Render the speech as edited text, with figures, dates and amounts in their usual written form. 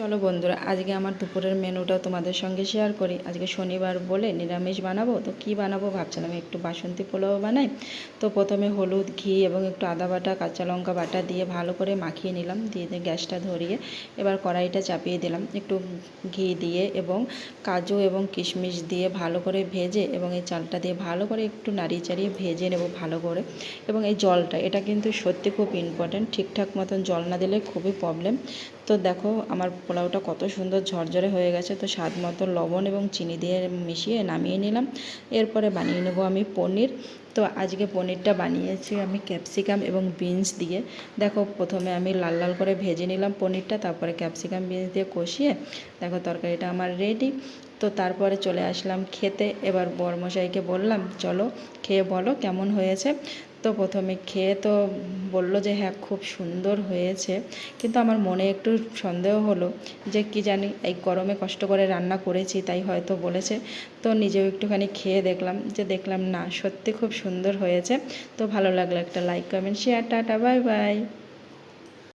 চলো বন্ধুরা, আজকে আমার দুপুরের মেনুটা তোমাদের সঙ্গে শেয়ার করি। আজকে শনিবার বলে নিরামিষ বানাবো। তো কি বানাবো ভাবছিলাম, একটু বাসন্তী পোলাও বানাই। তো প্রথমে হলুদ, ঘি এবং একটু আদা বাটা, কাঁচা লঙ্কা বাটা দিয়ে ভালো করে মাখিয়ে নিলাম। দিয়ে গ্যাসটা ধরিয়ে এবার কড়াইটা চাপিয়ে দিলাম, একটু ঘি দিয়ে এবং কাজু এবং কিশমিশ দিয়ে ভালো করে ভেজে এবং এই চালটা দিয়ে ভালো করে একটু নাড়িয়ে চাড়িয়ে ভেজে নেব ভালো করে। এবং এই জলটা, এটা কিন্তু সত্যি খুব ইম্পর্ট্যান্ট। ঠিকঠাক মতন জল না দিলে খুবই প্রবলেম। তো দেখো আমার পোলাওটা কত সুন্দর ঝরঝরে হয়ে গেছে। তো স্বাদ মতো লবণ এবং চিনি দিয়ে মিশিয়ে নামিয়ে নিলাম। এরপরে বানিয়ে নেব আমি পনির। তো আজকে পনিরটা বানিয়েছি আমি ক্যাপসিকাম এবং বিনস দিয়ে। দেখো প্রথমে আমি লাল লাল করে ভেজে নিলাম পনিরটা, তারপরে ক্যাপসিকাম বিনস দিয়ে কষিয়ে দেখো তরকারিটা আমার রেডি। তো তারপরে চলে আসলাম খেতে। এবার বরমশাইকে বললাম চলো খেয়ে বলো কেমন হয়েছে। তো প্রথমে খেয়ে তো বলল যে হ্যাঁ খুব সুন্দর হয়েছে, কিন্তু আমার মনে একটু সন্দেহ হলো যে কি জানি এই গরমে কষ্ট করে রান্না করেছি তাই হয়তো বলেছে। তো নিজেও একটুখানি খেয়ে দেখলাম না সত্যি খুব সুন্দর হয়েছে। তো ভালো লাগলো একটা like, comment, share, tata, bye bye.